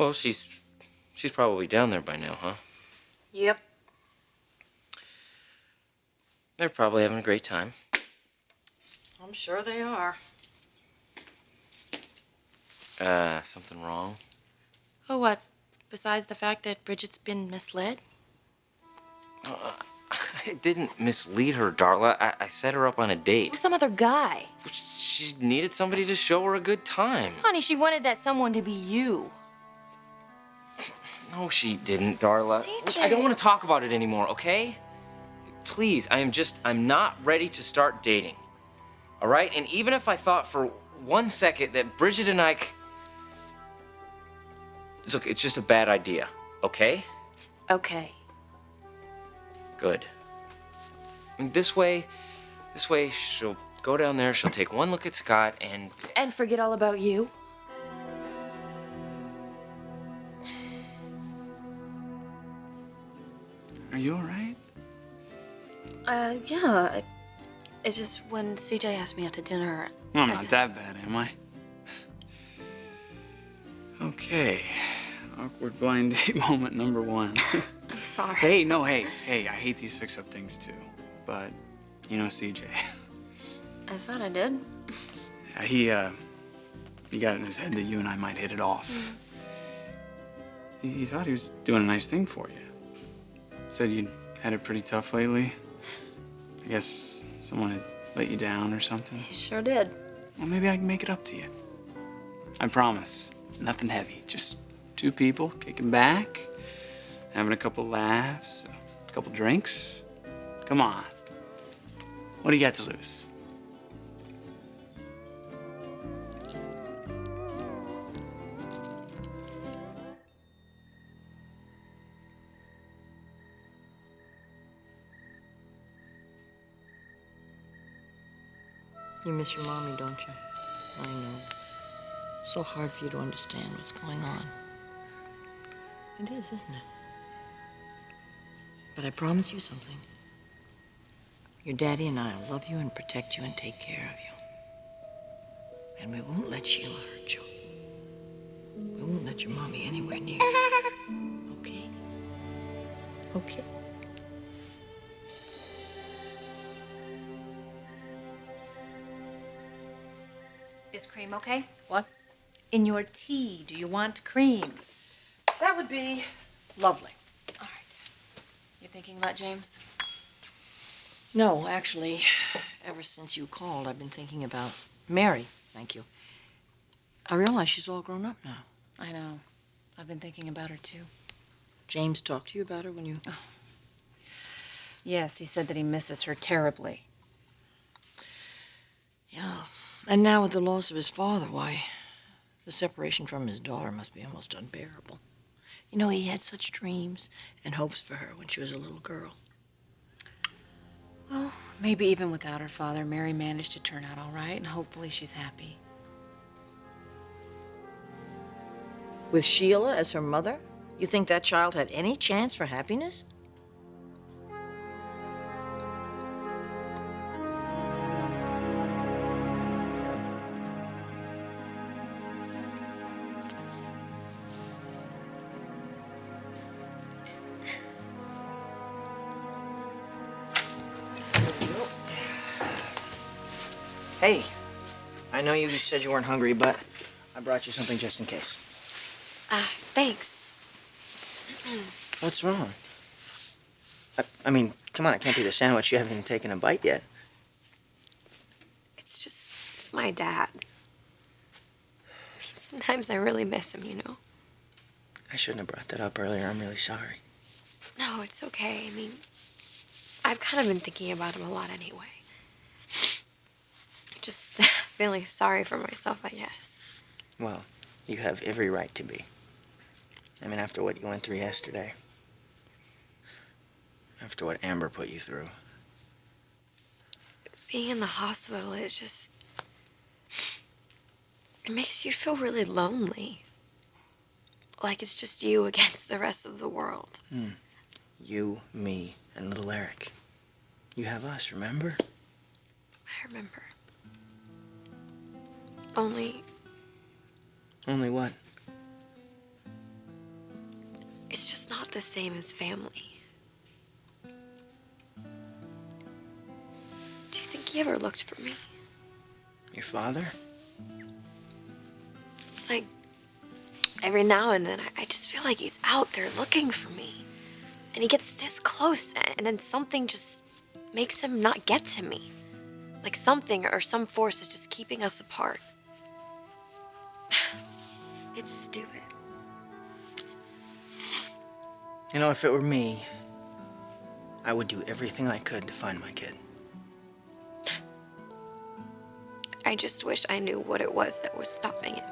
Well, she's probably down there by now, huh? Yep. They're probably having a great time. I'm sure they are. Something wrong? Oh, what? Besides the fact that Bridget's been misled? I didn't mislead her, Darla. I set her up on a date. Some other guy. She needed somebody to show her a good time. Honey, she wanted that someone to be you. No, she didn't, Darla. CJ. I don't want to talk about it anymore, okay? Please, I'm not ready to start dating. All right? And even if I thought for 1 second that Bridget and I... Look, it's just a bad idea, okay? Okay. Good. And this way, she'll go down there, she'll take one look at Scott, and... And forget all about you? Are you all right? Yeah. It's just when CJ asked me out to dinner... Well, I'm not that bad, am I? Okay. Awkward blind date moment number 1. I'm sorry. Hey, no, hey, I hate these fix-up things too. But, you know CJ. I thought I did. Yeah, he got in his head that you and I might hit it off. He thought he was doing a nice thing for you. Said you'd had it pretty tough lately. I guess someone had let you down or something. He sure did. Well, maybe I can make it up to you. I promise. Nothing heavy. Just 2 people kicking back, having a couple laughs, a couple drinks. Come on. What do you got to lose? You miss your mommy, don't you? I know. So hard for you to understand what's going on. It is, isn't it? But I promise you something. Your daddy and I will love you and protect you and take care of you. And we won't let Sheila hurt you. We won't let your mommy anywhere near you. Okay? Okay? Is cream okay? What? In your tea, do you want cream? That would be lovely. All right. You thinking about James? No, actually, ever since you called, I've been thinking about Mary. Thank you. I realize she's all grown up now. I know. I've been thinking about her, too. James talked to you about her when you... Oh. Yes, he said that he misses her terribly. Yeah. And now with the loss of his father, why, the separation from his daughter must be almost unbearable. You know, he had such dreams and hopes for her when she was a little girl. Well, maybe even without her father, Mary managed to turn out all right, and hopefully she's happy. With Sheila as her mother, you think that child had any chance for happiness? Hey, I know you said you weren't hungry, but I brought you something just in case. Thanks. What's wrong? I mean, come on, it can't be the sandwich. You haven't even taken a bite yet. It's my dad. I mean, sometimes I really miss him, you know? I shouldn't have brought that up earlier. I'm really sorry. No, it's okay. I mean, I've kind of been thinking about him a lot anyway. Just feeling sorry for myself, I guess. Well, you have every right to be. I mean, after what you went through yesterday. After what Amber put you through. Being in the hospital, it makes you feel really lonely. Like it's just you against the rest of the world. You, me, and little Eric. You have us, remember? I remember. Only Only what? it's just not the same as family. Do you think he ever looked for me? Your father? It's like every now and then I just feel like he's out there looking for me. And he gets this close and then something just makes him not get to me. Like something or some force is just keeping us apart. It's stupid. You know, if it were me, I would do everything I could to find my kid. I just wish I knew what it was that was stopping him.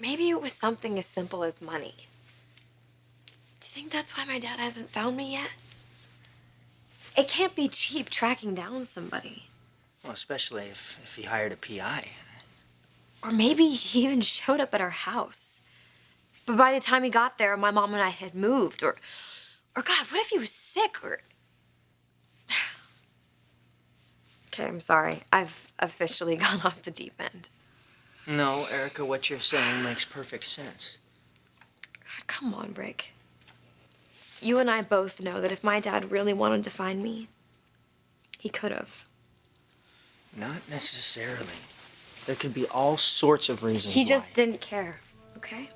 Maybe it was something as simple as money. Do you think that's why my dad hasn't found me yet? It can't be cheap tracking down somebody. Well, especially if he hired a PI. Or maybe he even showed up at our house. But by the time he got there, my mom and I had moved. Or God, what if he was sick? Or... Okay, I'm sorry. I've officially gone off the deep end. No, Erica, what you're saying makes perfect sense. God, come on, Rick. You and I both know that if my dad really wanted to find me, he could have. Not necessarily. There could be all sorts of reasons He why. just didn't care, okay?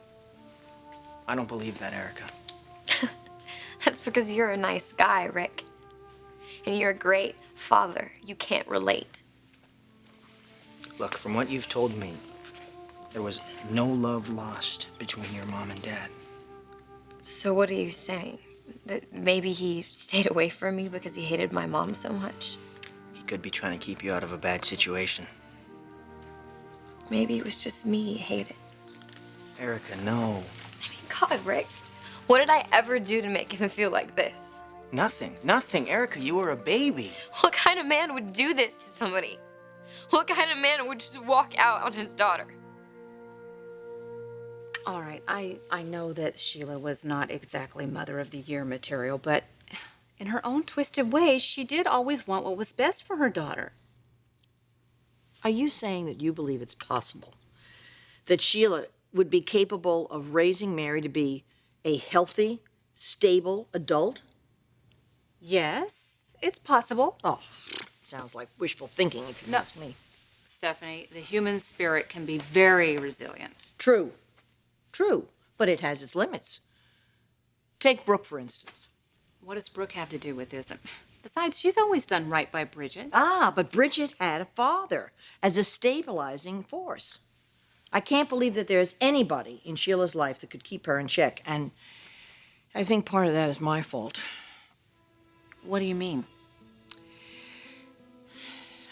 I don't believe that, Erica. That's because you're a nice guy, Rick. And you're a great father. You can't relate. Look, from what you've told me, there was no love lost between your mom and dad. So what are you saying? That maybe he stayed away from me because he hated my mom so much? He could be trying to keep you out of a bad situation. Maybe it was just me he hated. Erica, no. I mean, God, Rick, what did I ever do to make him feel like this? Nothing, nothing. Erica, you were a baby. What kind of man would do this to somebody? What kind of man would just walk out on his daughter? All right, I know that Sheila was not exactly Mother of the Year material, but in her own twisted way, she did always want what was best for her daughter. Are you saying that you believe it's possible that Sheila would be capable of raising Mary to be a healthy, stable adult? Yes, it's possible. Oh, sounds like wishful thinking, if you No. ask me. Stephanie, the human spirit can be very resilient. True. True. But it has its limits. Take Brooke, for instance. What does Brooke have to do with this? Besides, she's always done right by Bridget. Ah, but Bridget had a father as a stabilizing force. I can't believe that there's anybody in Sheila's life that could keep her in check, and I think part of that is my fault. What do you mean?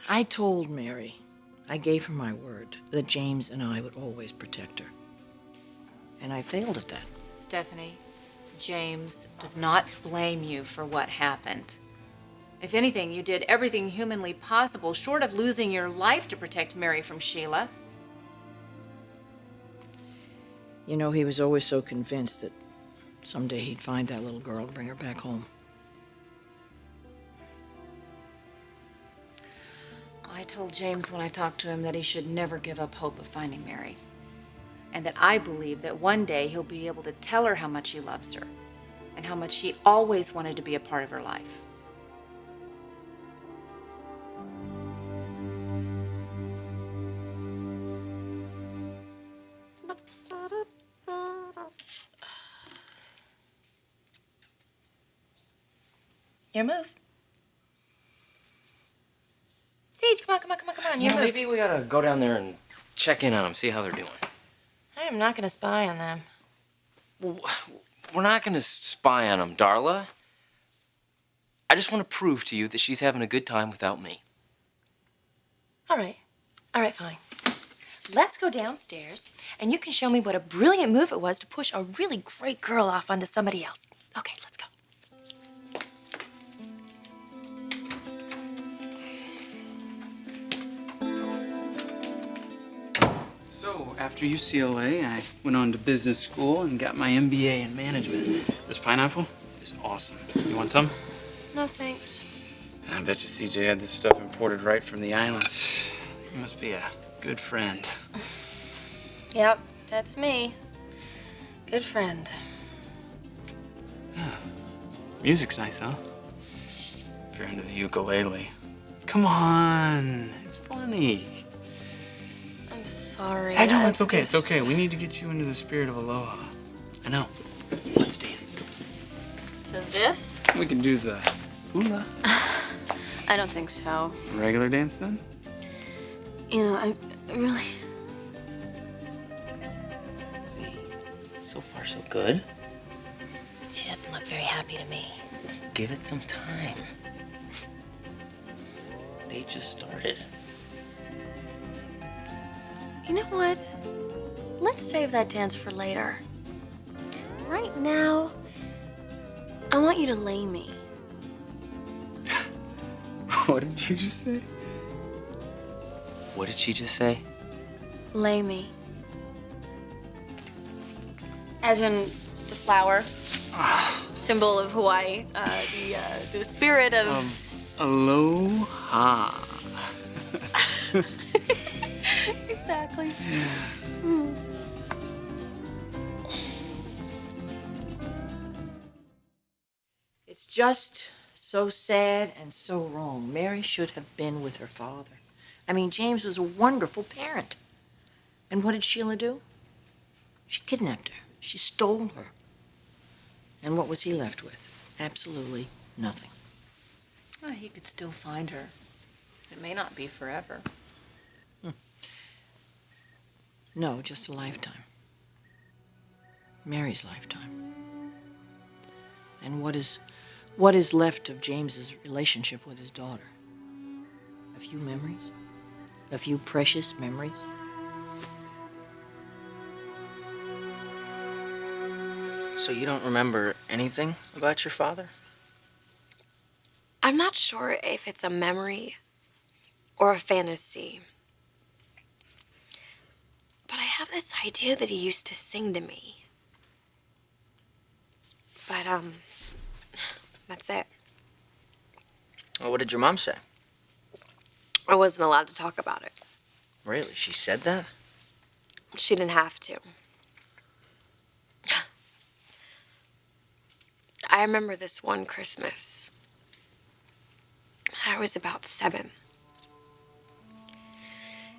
I told Mary, I gave her my word, that James and I would always protect her. And I failed at that. Stephanie, James does not blame you for what happened. If anything, you did everything humanly possible, short of losing your life, to protect Mary from Sheila. You know, he was always so convinced that someday he'd find that little girl and bring her back home. I told James when I talked to him that he should never give up hope of finding Mary. And that I believe that one day he'll be able to tell her how much he loves her and how much he always wanted to be a part of her life. Your move. Sage, come on. Your move. Maybe we gotta go down there and check in on them, see how they're doing. I am not going to spy on them. Well, we're not gonna spy on them, Darla. I just want to prove to you that she's having a good time without me. All right, fine. Let's go downstairs, and you can show me what a brilliant move it was to push a really great girl off onto somebody else. Okay, let's go. So, after UCLA, I went on to business school and got my MBA in management. This pineapple is awesome. You want some? No, thanks. I bet you CJ had this stuff imported right from the islands. You must be a good friend. Yep, that's me. Good friend. Music's nice, huh? If you're into the ukulele. Come on, it's funny. I'm sorry. I know, it's okay, it's okay. We need to get you into the spirit of aloha. I know. Let's dance. To this? We can do the hula. I don't think so. Regular dance then? You know, I really... See, so far so good. She doesn't look very happy to me. Give it some time. They just started. You know what? Let's save that dance for later. Right now, I want you to lay me. What did you just say? What did she just say? Lay me. As in the flower. Symbol of Hawaii. The spirit of... Aloha. Exactly. It's just so sad and so wrong. Mary should have been with her father. I mean, James was a wonderful parent. And what did Sheila do? She kidnapped her. She stole her. And what was he left with? Absolutely nothing. Well, he could still find her. It may not be forever. No, just a lifetime. Mary's lifetime. And what is left of James's relationship with his daughter? A few memories? A few precious memories? So you don't remember anything about your father? I'm not sure if it's a memory or a fantasy. But I have this idea that he used to sing to me. But, that's it. Well, what did your mom say? I wasn't allowed to talk about it. Really? She said that? She didn't have to. I remember this one Christmas. I was about 7.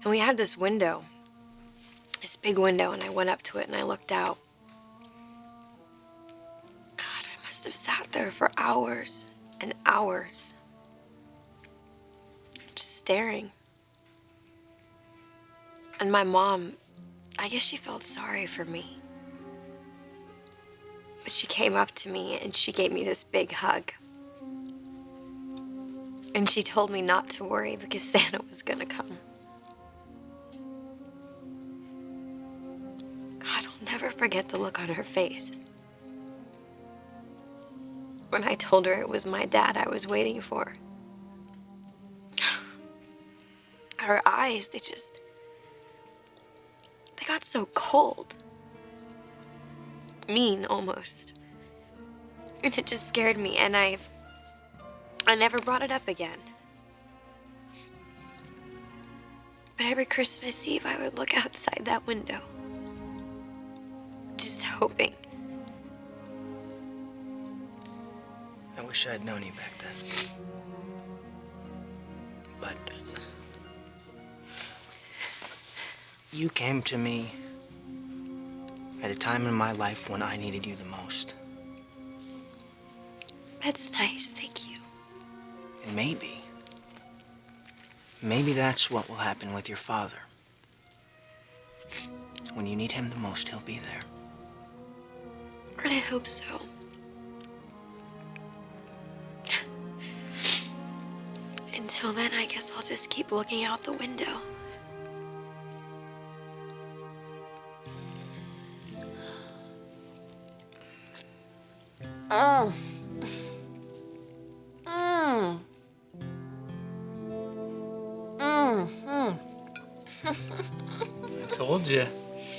And we had this window. This big window, and I went up to it and I looked out. God, I must have sat there for hours and hours. Just staring. And my mom, I guess she felt sorry for me. But she came up to me and she gave me this big hug. And she told me not to worry because Santa was gonna come. God, I'll never forget the look on her face. When I told her it was my dad I was waiting for. Her eyes, they got so cold. Mean, almost. And it just scared me, and I never brought it up again. But every Christmas Eve, I would look outside that window. Just hoping. I wish I'd known you back then. But you came to me at a time in my life when I needed you the most. That's nice, thank you. And maybe that's what will happen with your father. When you need him the most, he'll be there. I hope so. Until then, I guess I'll just keep looking out the window. Oh. I told told you.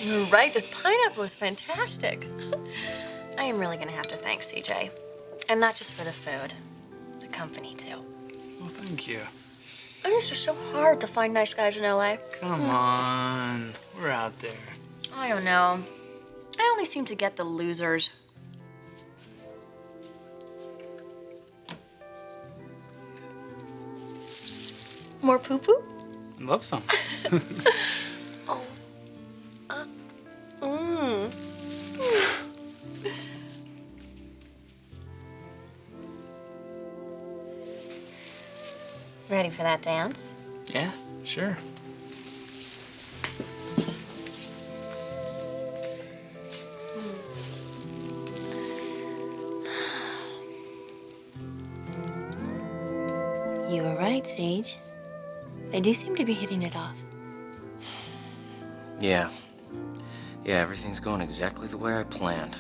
You're right, this pineapple is fantastic. I am really gonna have to thank CJ. And not just for the food, the company too. Well, thank you. I mean, it's just so hard to find nice guys in LA. Come on. We're out there. I don't know. I only seem to get the losers. More poo-poo? Love some. Oh. Mmm. Ready for that dance? Yeah, sure. You were right, Sage. They do seem to be hitting it off. Yeah. Yeah, everything's going exactly the way I planned.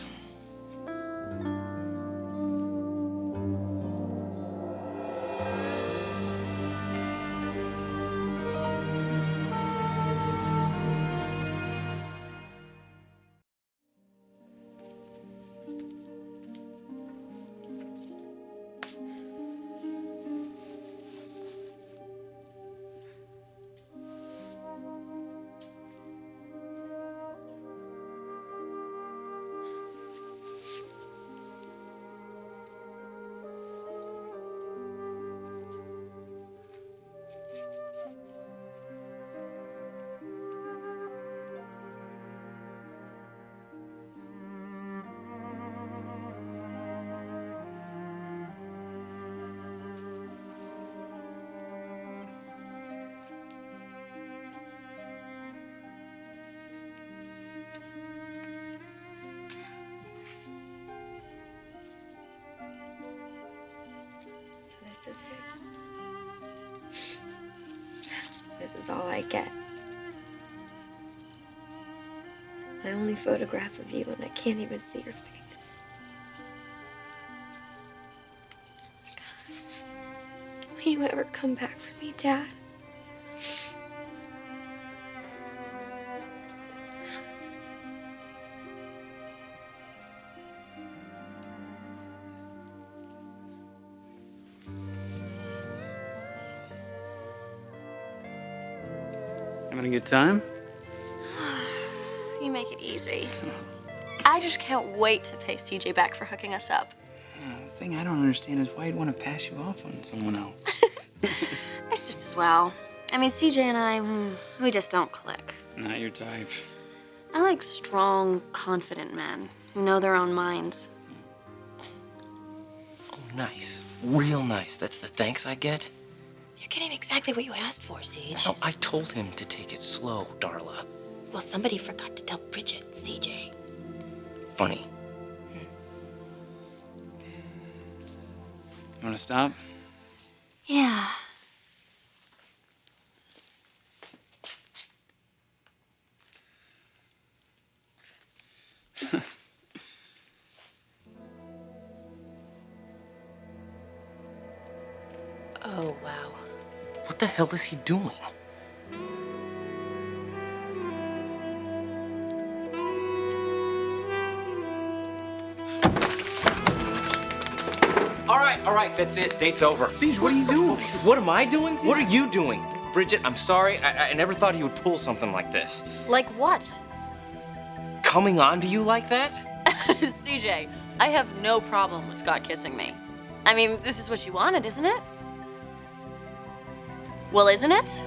So this is it. This is all I get. My only photograph of you, and I can't even see your face. Will you ever come back for me, Dad? Having a good time? You make it easy. I just can't wait to pay CJ back for hooking us up. The thing I don't understand is why you'd want to pass you off on someone else. It's just as well. I mean, CJ and I, we just don't click. Not your type. I like strong, confident men who know their own minds. Oh, nice. Real nice. That's the thanks I get? You're getting exactly what you asked for, Sage. No, I told him to take it slow, Darla. Well, somebody forgot to tell Bridget, CJ. Funny. You want to stop? Yeah. Oh, wow. What the hell is he doing? All right, that's it. Date's over. Siege, what are you doing? What am I doing? What are you doing? Bridget, I'm sorry. I never thought he would pull something like this. Like what? Coming on to you like that? CJ, I have no problem with Scott kissing me. I mean, this is what you wanted, isn't it? Well, isn't it?